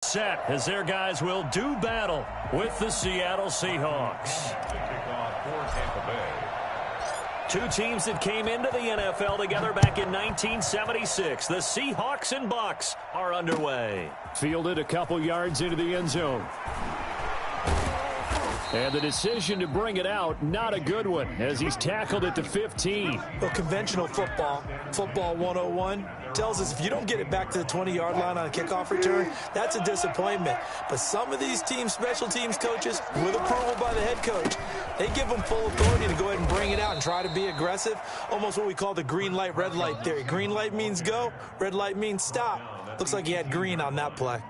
Set as their guys will do battle with the Seattle Seahawks. Two teams that came into the NFL together back in 1976. The Seahawks and Bucs are underway. Fielded a couple yards into the end zone. And the decision to bring it out, not a good one, as he's tackled at the 15. Well, conventional football 101, tells us if you don't get it back to the 20-yard line on a kickoff return, that's a disappointment. But some of these teams, special teams coaches, with approval by the head coach, they give them full authority to go ahead and bring it out and try to be aggressive, almost what we call the green light, red light theory. Green light means go, red light means stop. Looks like he had green on that play.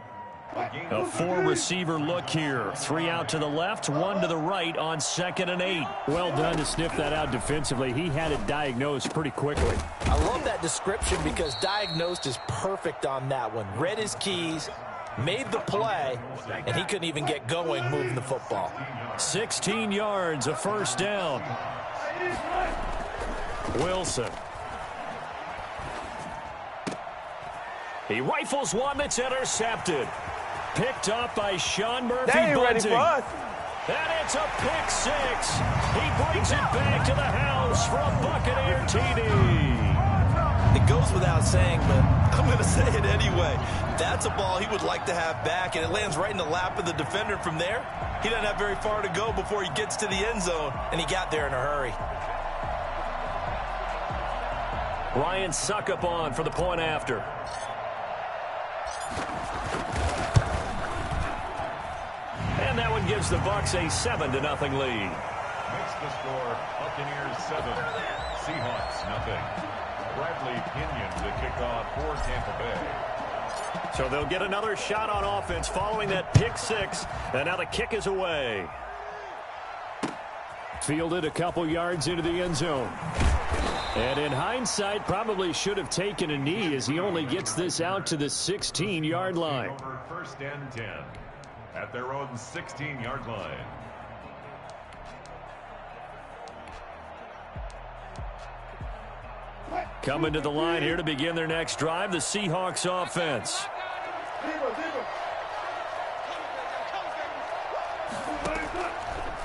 A four-receiver look here. 3 out to the left, 1 to the right on 2nd and 8. Well done to sniff that out defensively. He had it diagnosed pretty quickly. I love that description because diagnosed is perfect on that one. Read his keys, made the play, and he couldn't even get going moving the football. 16 yards, a first down. Wilson. He rifles one that's intercepted. Picked up by Sean Murphy Bunting. And it's a pick six. He brings it back to the house for a Buccaneer TD. It goes without saying, but I'm going to say it anyway. That's a ball he would like to have back, and it lands right in the lap of the defender from there. He doesn't have very far to go before he gets to the end zone, and he got there in a hurry. Ryan Suckup on for the point after. And that one gives the Bucs a 7-0 lead. Makes the score Buccaneers 7, Seahawks nothing. Bradley Pinion to kick off for Tampa Bay. So they'll get another shot on offense following that pick six, and now the kick is away. Fielded a couple yards into the end zone. And in hindsight, probably should have taken a knee as he only gets this out to the 16-yard line. Over 1st and 10 at their own 16-yard line. Coming to the line here to begin their next drive, the Seahawks offense.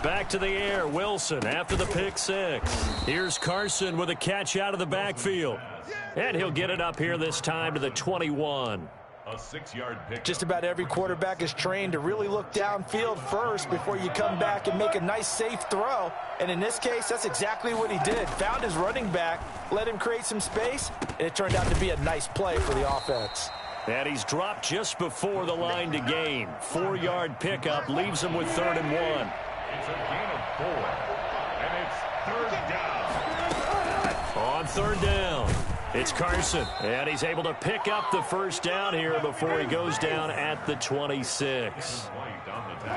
Back to the air, Wilson after the pick six. Here's Carson with a catch out of the backfield. And he'll get it up here this time to the 21. A 6-yard pick. Just about every quarterback is trained to really look downfield first before you come back and make a nice, safe throw. And in this case, that's exactly what he did. Found his running back, let him create some space, and it turned out to be a nice play for the offense. And he's dropped just before the line to gain. 4-yard pickup leaves him with 3rd and 1. It's a gain of 4, and it's 3rd down. On 3rd down, it's Carson, and he's able to pick up the first down here before he goes down at the 26.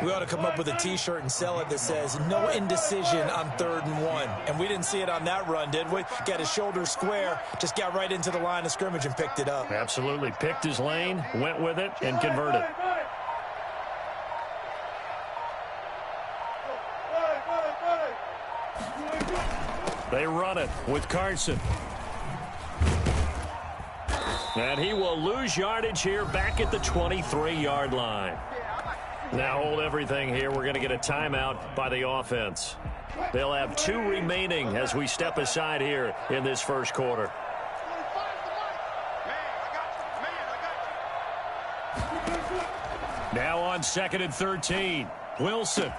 We ought to come up with a T-shirt and sell it that says, no indecision on 3rd and 1. And we didn't see it on that run, did we? Got his shoulders square, just got right into the line of scrimmage and picked it up. Absolutely. Picked his lane, went with it, and converted. They run it with Carson. And he will lose yardage here back at the 23-yard line. Now hold everything here. We're going to get a timeout by the offense. They'll have 2 remaining as we step aside here in this first quarter. Now on 2nd and 13. Wilson.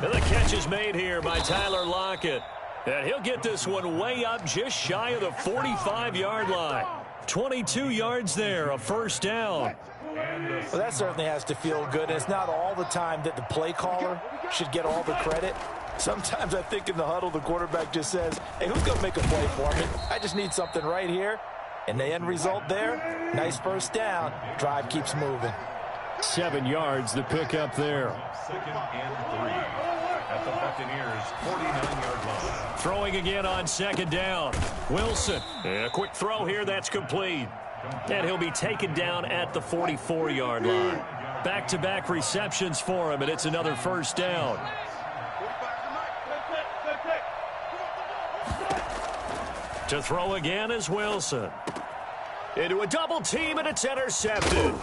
And the catch is made here by Tyler Lockett. And he'll get this one way up just shy of the 45-yard line. 22 yards there, a first down. Well, that certainly has to feel good. And it's not all the time that the play caller should get all the credit. Sometimes I think in the huddle, the quarterback just says, hey, who's going to make a play for me? I just need something right here. And the end result there, nice first down. Drive keeps moving. 7 yards, the pickup there. 2nd and 3 at the Buccaneers' 49-yard line. Throwing again on 2nd down. Wilson. A quick throw here, that's complete. And he'll be taken down at the 44-yard line. Back-to-back receptions for him, and it's another first down. To throw again is Wilson. Into a double team, and it's intercepted.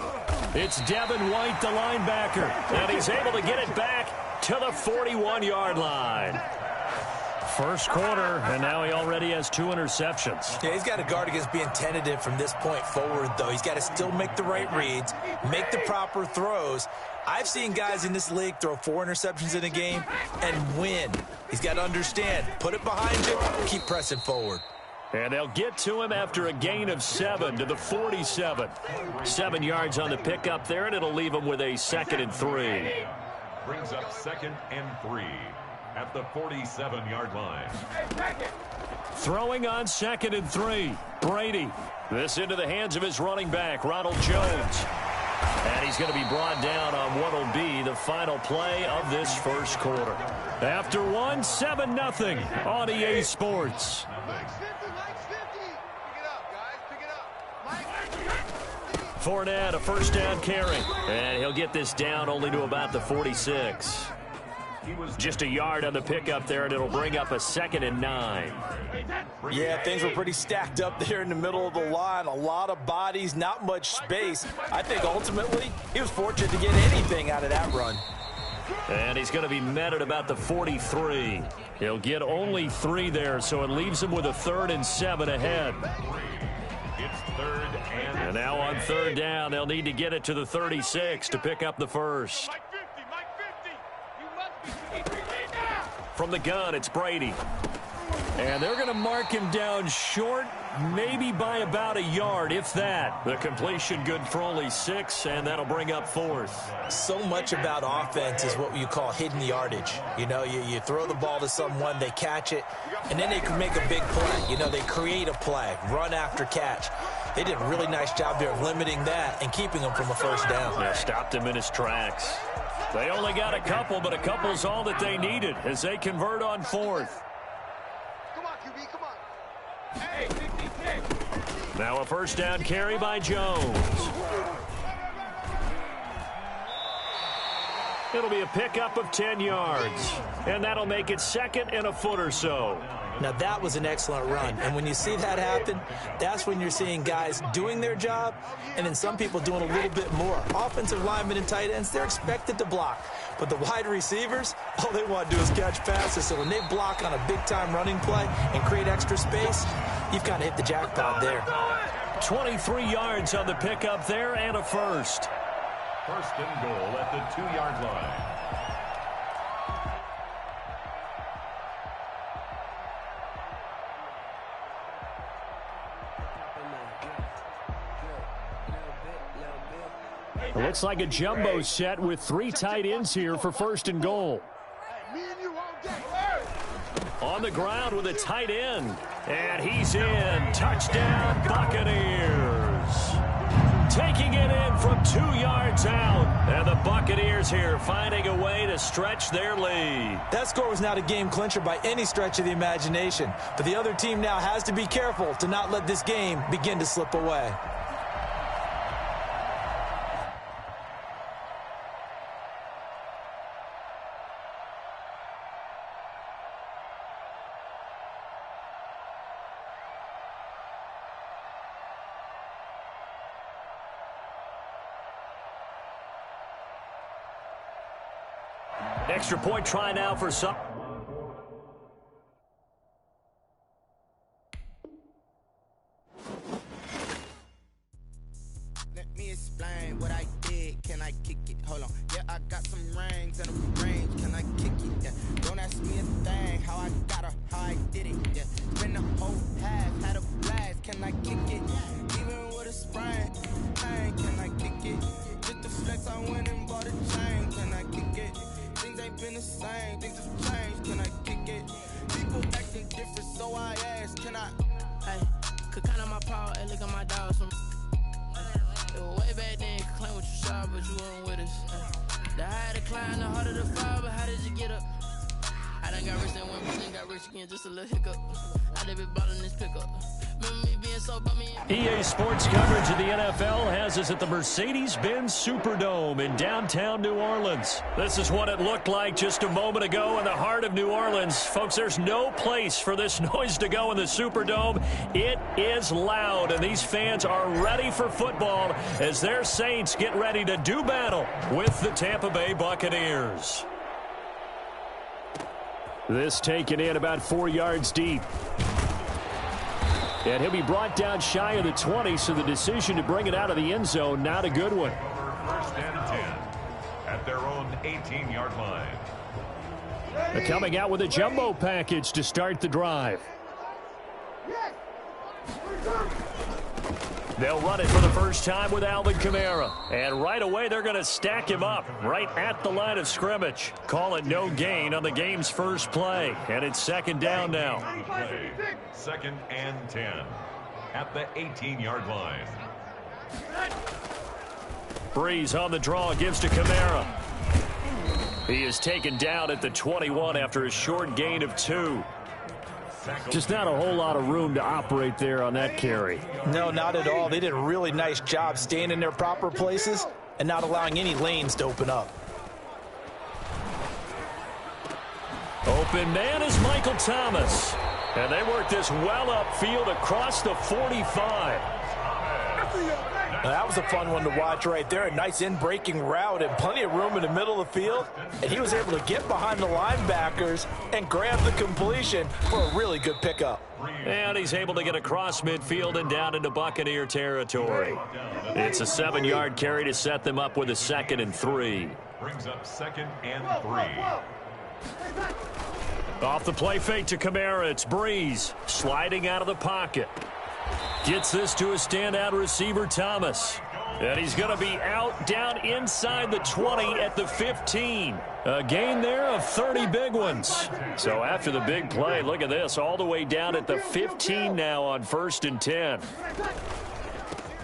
It's Devin White, the linebacker. And he's able to get it back to the 41-yard line. First quarter, and now he already has 2 interceptions. Yeah, he's got to guard against being tentative from this point forward, though. He's got to still make the right reads, make the proper throws. I've seen guys in this league throw 4 interceptions in a game and win. He's got to understand, put it behind you, keep pressing forward. And they'll get to him after a gain of 7 to the 47. 7 yards on the pickup there, and it'll leave him with a 2nd and 3. Brings up 2nd and 3 at the 47-yard line. Throwing on 2nd and 3. Brady. This into the hands of his running back, Ronald Jones. And he's going to be brought down on what will be the final play of this first quarter. After 1, 7-0 on EA Sports. Fournette, a first down carry. And he'll get this down only to about the 46. Just a yard on the pickup there, and it'll bring up a 2nd and 9. Yeah, things were pretty stacked up there in the middle of the line. A lot of bodies, not much space. I think ultimately he was fortunate to get anything out of that run. And he's going to be met at about the 43. He'll get only 3 there, so it leaves him with a 3rd and 7 ahead. It's 3rd and now on 3rd down, they'll need to get it to the 36 to pick up the first. From the gun, it's Brady. And they're going to mark him down short, maybe by about a yard, if that. The completion good for only 6, and that'll bring up 4th. So much about offense is what you call hidden yardage. You know, you throw the ball to someone, they catch it, and then they can make a big play. You know, they create a play, run after catch. They did a really nice job there of limiting that and keeping him from a first down. Yeah, stopped him in his tracks. They only got a couple, but a couple's all that they needed as they convert on 4th. Come on, QB, come on. Hey, 56. Now a first down carry by Jones. It'll be a pickup of 10 yards, and that'll make it 2nd and a foot or so. Now, that was an excellent run. And when you see that happen, that's when you're seeing guys doing their job and then some people doing a little bit more. Offensive linemen and tight ends, they're expected to block. But the wide receivers, all they want to do is catch passes. So when they block on a big-time running play and create extra space, you've kind of hit the jackpot there. 23 yards on the pickup there and a first. 1st and goal at the 2-yard line. It looks like a jumbo set with 3 tight ends here for 1st and goal. On the ground with a tight end. And he's in. Touchdown, Buccaneers. Taking it in from 2 yards out. And the Buccaneers here finding a way to stretch their lead. That score was not a game clincher by any stretch of the imagination. But the other team now has to be careful to not let this game begin to slip away. Extra point try now for some. Let me explain what I did. Can I kick it? Hold on. Yeah, I got some rings and a range. Can I kick it? Yeah. Don't ask me a thing. How I got her, how I did it. Yeah. Spend the whole half, had a blast. Can I kick it? Even with a sprain. Hey, can I kick it? Just the flex, I went and bought a chain. Can I kick it? Things ain't been the same, things have changed, can I kick it? People acting different, so I ask, can I? Hey, could count on my power and look at my dogs from. It was way back then, could claim what you saw, but you weren't with us. The higher the climb, the harder the fall, but how did you get up? I done got rich and went rich and got rich again, just a little hiccup. I done been bought in this pickup. Remember me being so bummy. EA Sports coverage of the NFL has us at the Mercedes-Benz Superdome in downtown New Orleans. This is what it looked like just a moment ago in the heart of New Orleans. Folks, there's no place for this noise to go in the Superdome. It is loud, and these fans are ready for football as their Saints get ready to do battle with the Tampa Bay Buccaneers. This taken in about 4 yards deep. And he'll be brought down shy of the 20, so the decision to bring it out of the end zone, not a good one. First and 10 at their own 18-yard line. They're coming out with a jumbo package to start the drive. They'll run it for the first time with Alvin Kamara. And right away, they're going to stack him up right at the line of scrimmage. Call it no gain on the game's first play. And it's second down now. Second and 10 at the 18-yard line. Breeze on the draw, gives to Kamara. He is taken down at the 21 after a short gain of 2. Just not a whole lot of room to operate there on that carry. No, not at all. They did a really nice job staying in their proper places and not allowing any lanes to open up. Open man is Michael Thomas. And they work this well upfield across the 45. Now, that was a fun one to watch right there. A nice in-breaking route and plenty of room in the middle of the field. And he was able to get behind the linebackers and grab the completion for a really good pickup. And he's able to get across midfield and down into Buccaneer territory. It's a 7-yard carry to set them up with a 2nd and 3. Brings up 2nd and 3. Off the play fake to Kamara, it's Breeze sliding out of the pocket. Gets this to a standout receiver, Thomas. And he's going to be out down inside the 20 at the 15. A gain there of 30 big ones. So after the big play, look at this, all the way down at the 15 now on 1st and 10.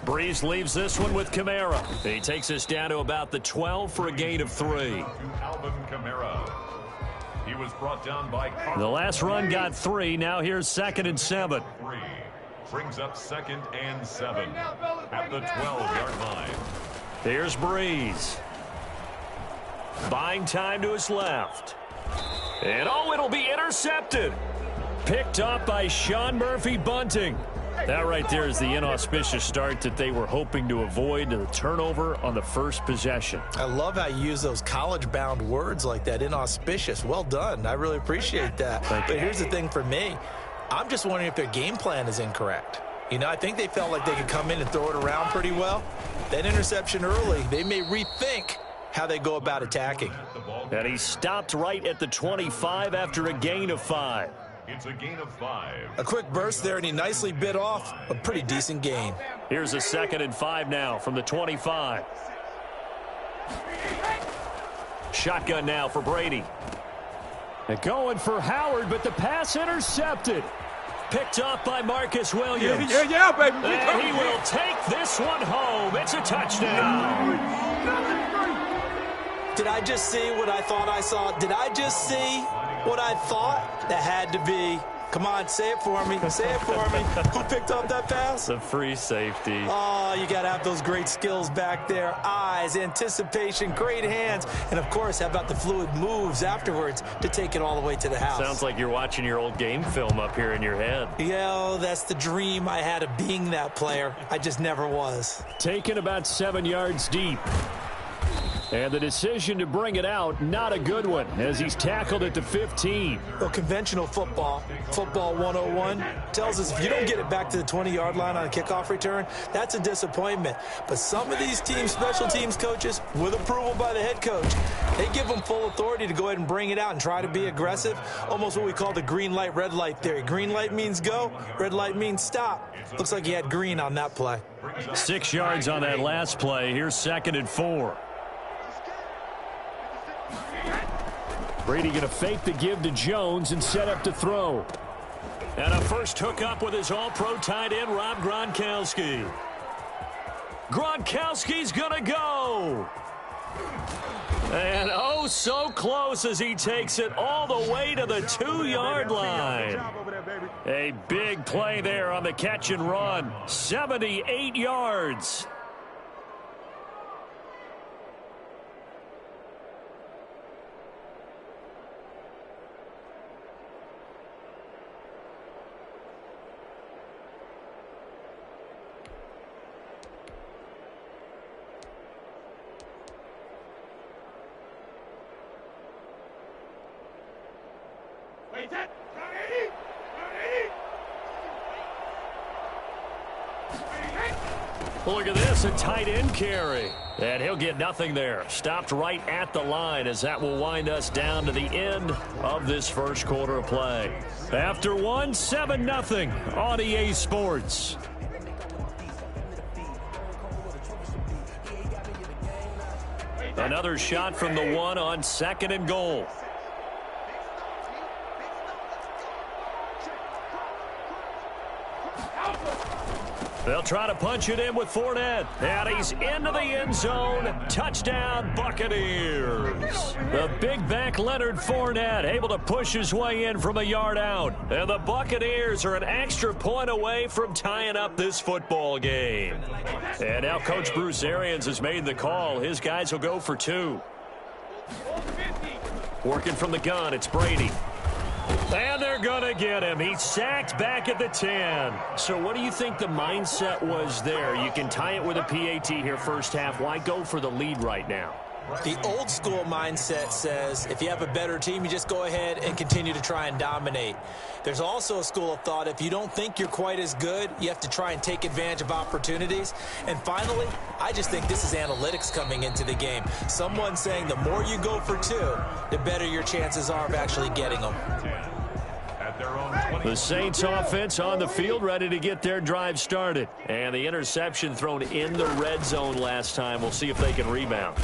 Breeze leaves this one with Kamara. He takes us down to about the 12 for a gain of 3. Alvin Kamara. He was brought down by The last run got 3. Now here's 2nd and 7. 3. Brings up 2nd and 7 at the 12-yard line. Here's Breeze. Buying time to his left. And oh, it'll be intercepted. Picked up by Sean Murphy-Bunting. That right there is the inauspicious start that they were hoping to avoid, the turnover on the first possession. I love how you use those college-bound words like that, inauspicious. Well done. I really appreciate that. But here's the thing for me. I'm just wondering if their game plan is incorrect. You know, I think they felt like they could come in and throw it around pretty well. That interception early, they may rethink how they go about attacking. And he stopped right at the 25 after a gain of 5. It's a gain of 5. A quick burst there, and he nicely bit off a pretty decent gain. Here's a 2nd and 5 now from the 25. Shotgun now for Brady. And going for Howard, but the pass intercepted. Picked up by Marcus Williams. Yeah, baby. And he will take this one home. It's a touchdown. Did I just see what I thought I saw? Did I just see what I thought? That had to be. Come on, say it for me. Say it for me. Who picked up that pass? The free safety. Oh, you got to have those great skills back there. Eyes, anticipation, great hands. And, of course, how about the fluid moves afterwards to take it all the way to the house? Sounds like you're watching your old game film up here in your head. Yeah, that's the dream I had of being that player. I just never was. Taken about 7 yards deep. And the decision to bring it out, not a good one, as he's tackled at the 15. Well, conventional football 101, tells us if you don't get it back to the 20-yard line on a kickoff return, that's a disappointment. But some of these teams, special teams coaches, with approval by the head coach, they give them full authority to go ahead and bring it out and try to be aggressive, almost what we call the green light, red light theory. Green light means go, red light means stop. Looks like he had green on that play. 6 yards on that last play. Here's 2nd and 4. Brady going to fake the give to Jones and set up to throw. And a first hookup with his all-pro tight end, Rob Gronkowski. Gronkowski's going to go. And oh, so close as he takes it all the way to the 2-yard line. A big play there on the catch and run. 78 yards. Look at this, a tight end carry. And he'll get nothing there. Stopped right at the line as that will wind us down to the end of this first quarter of play. After 7-0 on EA Sports. Another shot from the 1 on 2nd and goal. They'll try to punch it in with Fournette. And he's into the end zone. Touchdown, Buccaneers. The big back Leonard Fournette able to push his way in from a yard out. And the Buccaneers are an extra point away from tying up this football game. And now Coach Bruce Arians has made the call. His guys will go for 2. Working from the gun, it's Brady. And they're going to get him. He's sacked back at the 10. So what do you think the mindset was there? You can tie it with a PAT here first half. Why go for the lead right now? The old school mindset says if you have a better team, you just go ahead and continue to try and dominate. There's also a school of thought, if you don't think you're quite as good, you have to try and take advantage of opportunities. And finally, I just think this is analytics coming into the game. Someone saying the more you go for 2, the better your chances are of actually getting them. The Saints offense on the field, ready to get their drive started. And the interception thrown in the red zone last time. We'll see if they can rebound.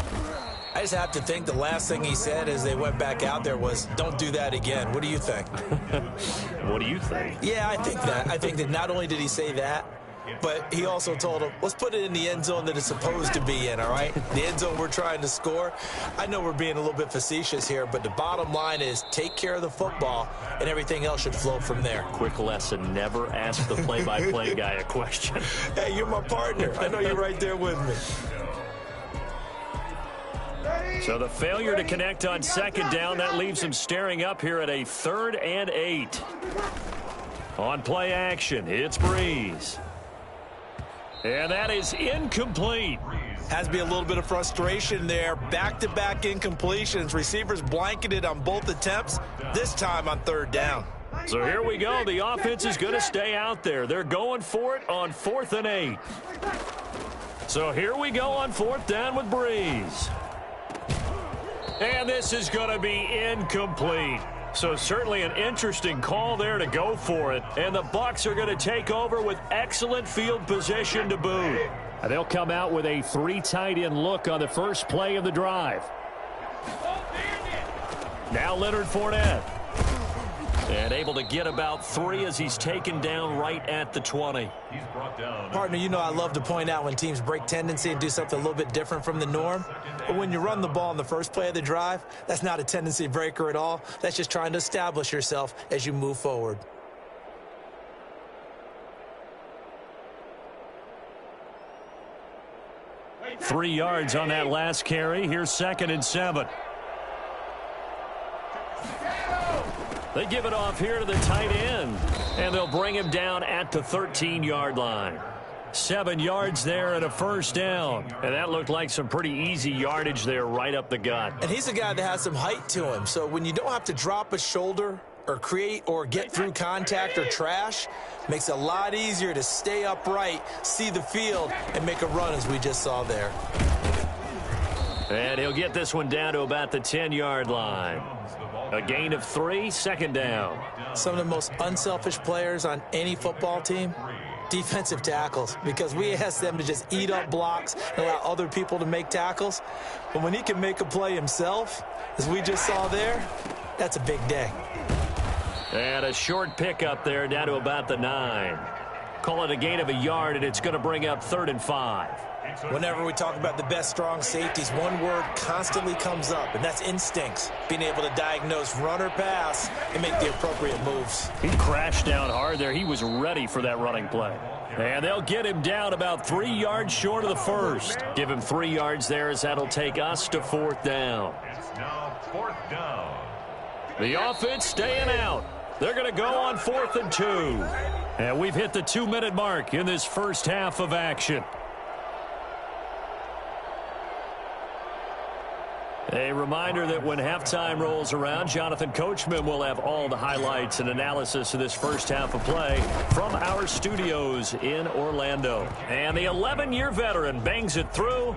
I just have to think the last thing he said as they went back out there was, don't do that again. What do you think? What do you think? Yeah, I think that. I think that not only did he say that, but he also told him, let's put it in the end zone that it's supposed to be in, all right? The end zone we're trying to score. I know we're being a little bit facetious here, but the bottom line is take care of the football, and everything else should flow from there. Quick lesson, never ask the play-by-play guy a question. Hey, you're my partner. I know you're right there with me. So the failure to connect on 2nd down, that leaves him staring up here at a 3rd and 8. On play action, it's Breeze. And that is incomplete. Has to be a little bit of frustration there. Back-to-back incompletions. Receivers blanketed on both attempts, this time on 3rd down. So here we go. The offense is going to stay out there. They're going for it on 4th and 8. So here we go on 4th down with Breeze. And this is going to be incomplete. So certainly an interesting call there to go for it. And the Bucs are going to take over with excellent field position to boot. And they'll come out with a 3 tight end look on the first play of the drive. Now Leonard Fournette. And able to get about 3 as he's taken down right at the 20. Partner, you know I love to point out when teams break tendency and do something a little bit different from the norm. But when you run the ball in the first play of the drive, that's not a tendency breaker at all. That's just trying to establish yourself as you move forward. Three yards on that last carry. Here's 2nd and 7. They give it off here to the tight end, and they'll bring him down at the 13-yard line. 7 yards there and a first down. And that looked like some pretty easy yardage there right up the gut. And he's a guy that has some height to him, so when you don't have to drop a shoulder or create or get through contact or trash, makes it a lot easier to stay upright, see the field, and make a run as we just saw there. And he'll get this one down to about the 10-yard line. A gain of 3, 2nd down. Some of the most unselfish players on any football team, defensive tackles, because we ask them to just eat up blocks and allow other people to make tackles. But when he can make a play himself, as we just saw there, that's a big day. And a short pickup there down to about the 9. Call it a gain of a yard, and it's going to bring up 3rd and 5. Whenever we talk about the best strong safeties, one word constantly comes up, and that's instincts. Being able to diagnose run or pass and make the appropriate moves. He crashed down hard there. He was ready for that running play. And they'll get him down about 3 yards short of the first. Give him 3 yards there as that'll take us to 4th down. It's now 4th down. The offense staying out. They're going to go on 4th and 2. And we've hit the 2-minute mark in this first half of action. A reminder that when halftime rolls around, Jonathan Coachman will have all the highlights and analysis of this first half of play from our studios in Orlando. And the 11-year veteran bangs it through,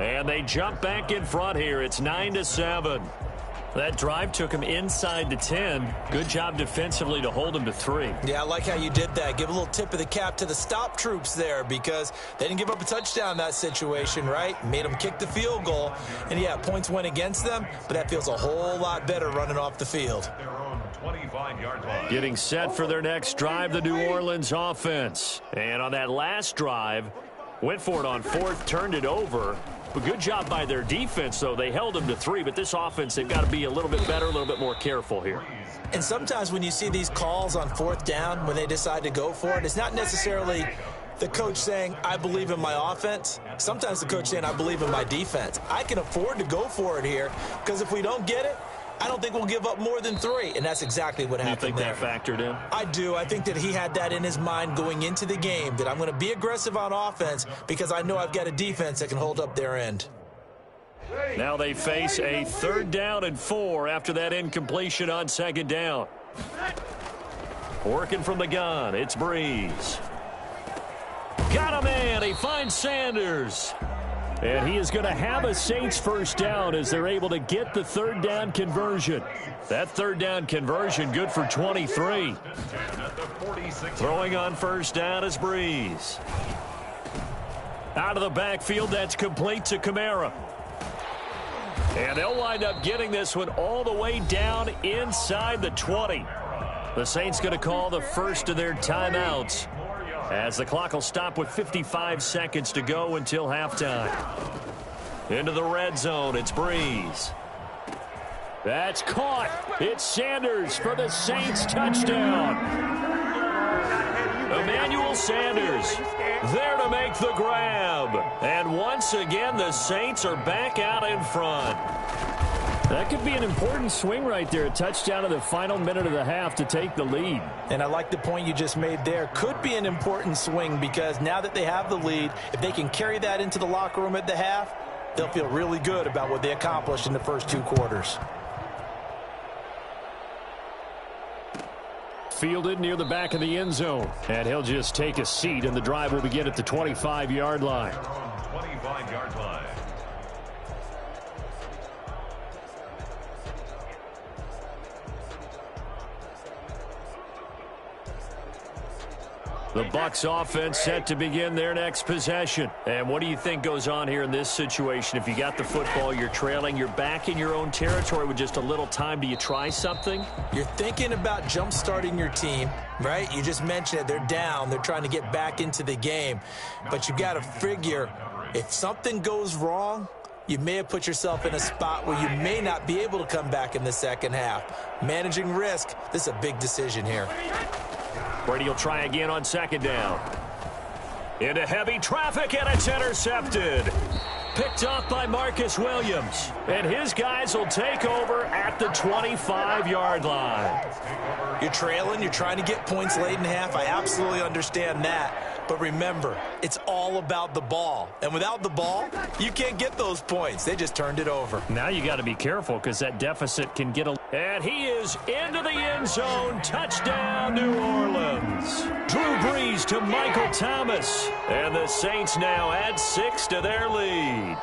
and they jump back in front here. It's 9-7. That drive took him inside the 10. Good job defensively to hold him to 3. Yeah, I like how you did that. Give a little tip of the cap to the stop troops there because they didn't give up a touchdown in that situation, right? Made them kick the field goal. And, yeah, points went against them, but that feels a whole lot better running off the field. Getting set for their next drive, the New Orleans offense. And on that last drive, went for it on 4th, turned it over. But good job by their defense, though. They held them to 3, but this offense, they've got to be a little bit better, a little bit more careful here. And sometimes when you see these calls on 4th down, when they decide to go for it, it's not necessarily the coach saying, I believe in my offense. Sometimes the coach saying, I believe in my defense. I can afford to go for it here because if we don't get it, I don't think we'll give up more than 3, and that's exactly what happened. You think that factored in? I do. I think that he had that in his mind going into the game, that I'm going to be aggressive on offense because I know I've got a defense that can hold up their end. Now they face a 3rd down and 4 after that incompletion on 2nd down. Working from the gun, it's Breeze. Got a man. He finds Sanders. And he is going to have a Saints first down as they're able to get the 3rd down conversion. That 3rd down conversion good for 23. Throwing on 1st down is Breeze. Out of the backfield, that's complete to Kamara. And they'll wind up getting this one all the way down inside the 20. The Saints going to call the first of their timeouts, as the clock will stop with 55 seconds to go until halftime. Into the red zone, it's Breeze. That's caught. It's Sanders for the Saints touchdown. Emmanuel Sanders there to make the grab. And once again, the Saints are back out in front. That could be an important swing right there. A touchdown in the final minute of the half to take the lead. And I like the point you just made there. Could be an important swing because now that they have the lead, if they can carry that into the locker room at the half, they'll feel really good about what they accomplished in the first 2 quarters. Fielded near the back of the end zone. And he'll just take a seat, and the drive will begin at the 25-yard line. 25-yard line. The Bucs offense set to begin their next possession. And what do you think goes on here in this situation? If you got the football, you're trailing, you're back in your own territory with just a little time. Do you try something? You're thinking about jump-starting your team, right? You just mentioned it. They're down. They're trying to get back into the game. But you got to figure if something goes wrong, you may have put yourself in a spot where you may not be able to come back in the second half. Managing risk, this is a big decision here. Brady will try again on 2nd down. Into heavy traffic, and it's intercepted. Picked off by Marcus Williams. And his guys will take over at the 25-yard line. You're trailing. You're trying to get points late in half. I absolutely understand that. But remember, it's all about the ball. And without the ball, you can't get those points. They just turned it over. Now you got to be careful because that deficit can get a... And he is into the end zone. Touchdown, New Orleans. Drew Brees to Michael Thomas. And the Saints now add 6 to their lead.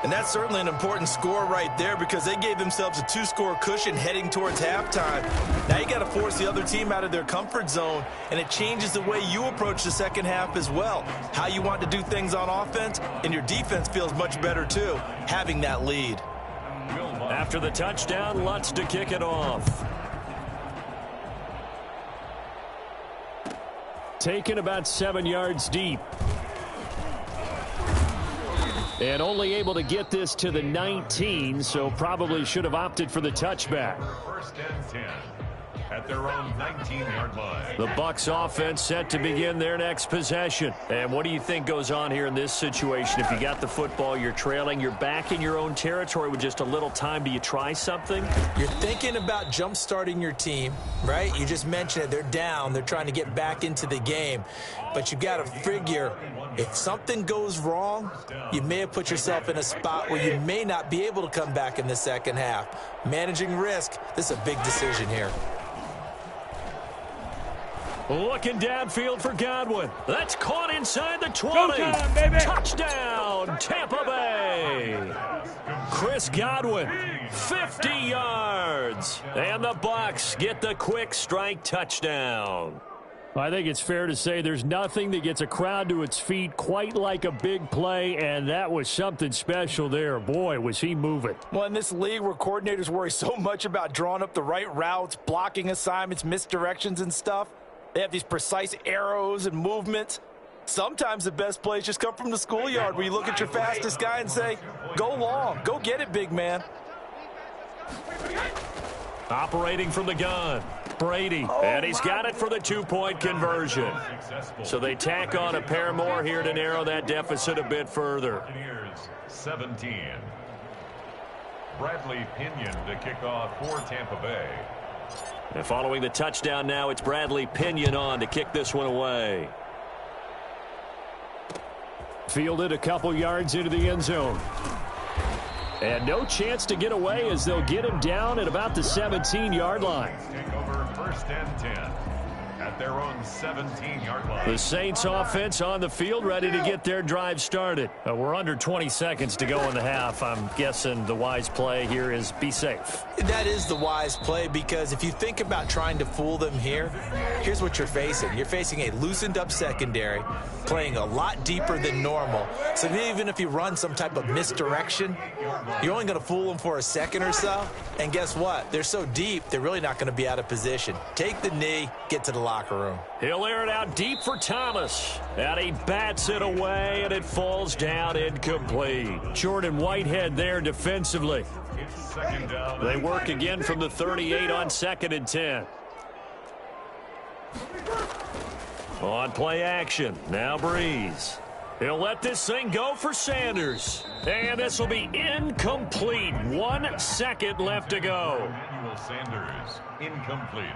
And that's certainly an important score right there because they gave themselves a 2-score cushion heading towards halftime. Now you got to force the other team out of their comfort zone, and it changes the way you approach the second half as well. How you want to do things on offense, and your defense feels much better too, having that lead. After the touchdown, Lutz to kick it off. Taken about 7 yards deep. And only able to get this to the 19, so probably should have opted for the touchback. First and 10 at their own 19-yard line. The Bucs offense set to begin their next possession. And what do you think goes on here in this situation? If you got the football, you're trailing, you're back in your own territory with just a little time. Do you try something? You're thinking about jump-starting your team, right? You just mentioned it. They're down. They're trying to get back into the game. But you got to figure, if something goes wrong, you may have put yourself in a spot where you may not be able to come back in the second half. Managing risk, this is a big decision here. Looking downfield for Godwin. That's caught inside the 20. Showtime, baby. Touchdown, Tampa Bay. Chris Godwin, 50 yards. And the Bucs get the quick strike touchdown. I think it's fair to say there's nothing that gets a crowd to its feet quite like a big play, and that was something special there. Boy, was he moving. Well, in this league where coordinators worry so much about drawing up the right routes, blocking assignments, misdirections and stuff, they have these precise arrows and movements. Sometimes the best plays just come from the schoolyard where you look at your fastest guy and say, go long, go get it, big man. Operating from the gun, Brady, and he's got it for the two-point conversion. So they tack on a pair more here to narrow that deficit a bit further. 17. Bradley Pinion to kick off for Tampa Bay. And following the touchdown now, it's Bradley Pinion on to kick this one away. Fielded a couple yards into the end zone. And no chance to get away as they'll get him down at about the 17-yard line. Take over first and 10 at their own 17-yard line. The Saints offense on the field ready to get their drive started. We're under 20 seconds to go in the half. I'm guessing the wise play here is be safe. That is the wise play, because if you think about trying to fool them here, here's what you're facing. You're facing a loosened up secondary, playing a lot deeper than normal. So even if you run some type of misdirection, you're only going to fool them for a second or so. And guess what? They're so deep, they're really not going to be out of position. Take the knee, get to the locker room. He'll air it out deep for Thomas. And he bats it away, and it falls down incomplete. Jordan Whitehead there defensively. They work again from the 38 on 2nd and 10. On play action, now Breeze. He'll let this thing go for Sanders. And this will be incomplete. 1 second left to go. Emmanuel Sanders, incomplete.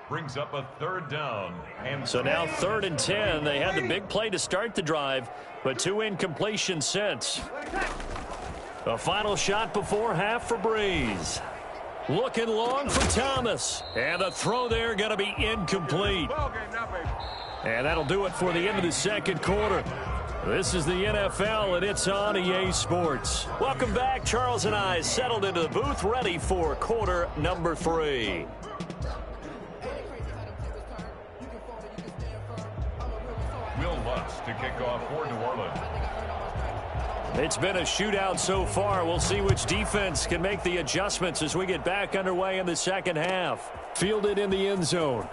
Brings up a third down. And so now 3rd and 10. They had the big play to start the drive, but 2 incompletions since. A final shot before half for Breeze. Looking long for Thomas. And the throw there going to be incomplete. And that'll do it for the end of the second quarter. This is the NFL, and it's on EA Sports. Welcome back. Charles and I settled into the booth, ready for quarter number 3. Will Lutz to kick off for New Orleans. It's been a shootout so far. We'll see which defense can make the adjustments as we get back underway in the second half. Fielded in the end zone.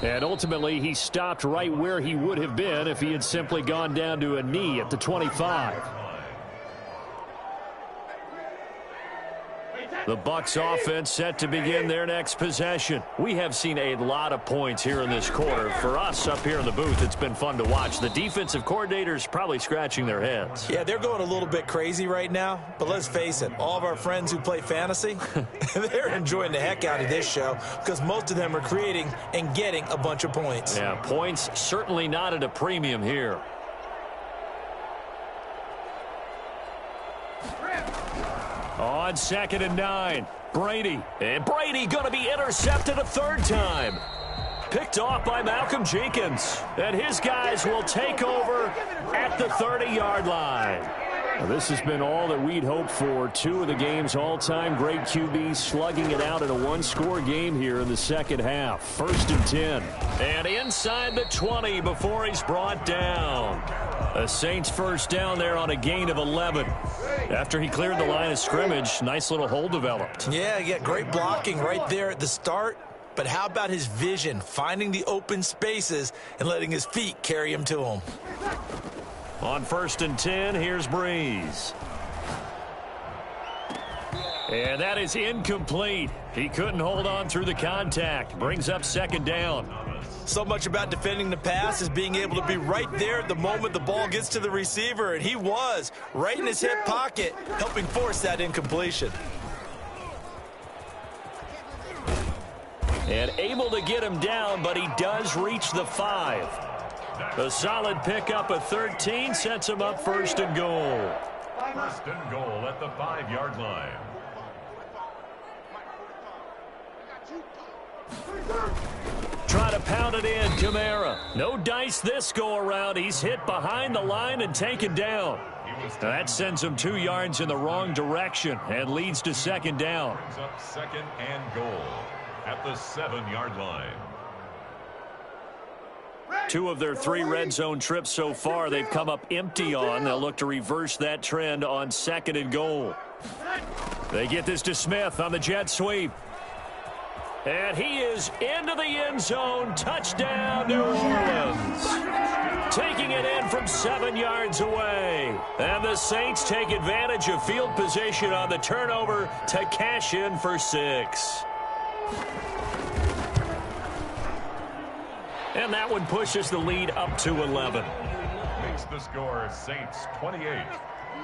And ultimately, he stopped right where he would have been if he had simply gone down to a knee at the 25. The Bucs offense set to begin their next possession. We have seen a lot of points here in this quarter. For us up here in the booth, it's been fun to watch. The defensive coordinators probably scratching their heads. Yeah, they're going a little bit crazy right now. But let's face it, all of our friends who play fantasy, they're enjoying the heck out of this show because most of them are creating and getting a bunch of points. Yeah, points certainly not at a premium here. On 2nd and 9, Brady. And Brady going to be intercepted a third time. Picked off by Malcolm Jenkins. And his guys will take over at the 30-yard line. Now, this has been all that we'd hoped for. 2 of the game's all-time great QBs slugging it out in a one-score game here in the second half. 1st and 10. And inside the 20 before he's brought down. A Saints first down there on a gain of 11. After he cleared the line of scrimmage, nice little hole developed. Yeah, great blocking right there at the start. But how about his vision, finding the open spaces and letting his feet carry him to him? On 1st and 10, here's Breeze. And that is incomplete. He couldn't hold on through the contact. Brings up 2nd down. So much about defending the pass is being able to be right there at the moment the ball gets to the receiver, and he was right in his hip pocket, helping force that incompletion. And able to get him down, but he does reach the 5. A solid pickup of 13 sets him up 1st and goal. 1st and goal at the 5-yard line. Try to pound it in, Kamara. No dice this go-around. He's hit behind the line and taken down. That sends him 2 yards in the wrong direction and leads to 2nd down. Brings up 2nd and goal at the 7-yard line. 2 of their 3 red zone trips so far they've come up empty on. They'll look to reverse that trend on 2nd and goal. They get this to Smith on the jet sweep. And he is into the end zone. Touchdown, New Orleans. Taking it in from 7 yards away. And the Saints take advantage of field position on the turnover to cash in for 6. And that one pushes the lead up to 11. Makes the score Saints 28,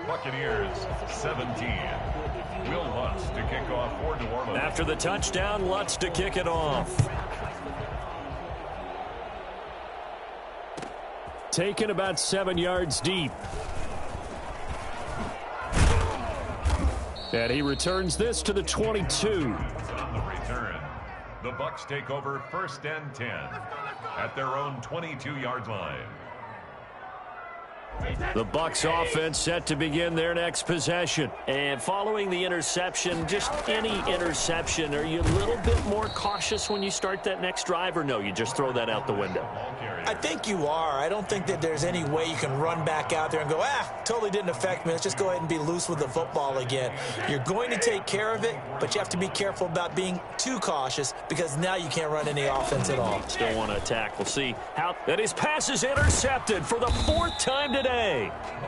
Buccaneers 17. Will Lutz to kick off for New Orleans. After the touchdown, Lutz to kick it off. Taken about 7 yards deep. And he returns this to the 22. On the return, the Bucs take over 1st and 10 at their own 22-yard line. The Bucs offense set to begin their next possession. And following the interception, just any interception, are you a little bit more cautious when you start that next drive, or no, you just throw that out the window? I think you are. I don't think that there's any way you can run back out there and go, totally didn't affect me. Let's just go ahead and be loose with the football again. You're going to take care of it, but you have to be careful about being too cautious because now you can't run any offense at all. Still want to attack. We'll see how that his pass is intercepted for the 4th time today.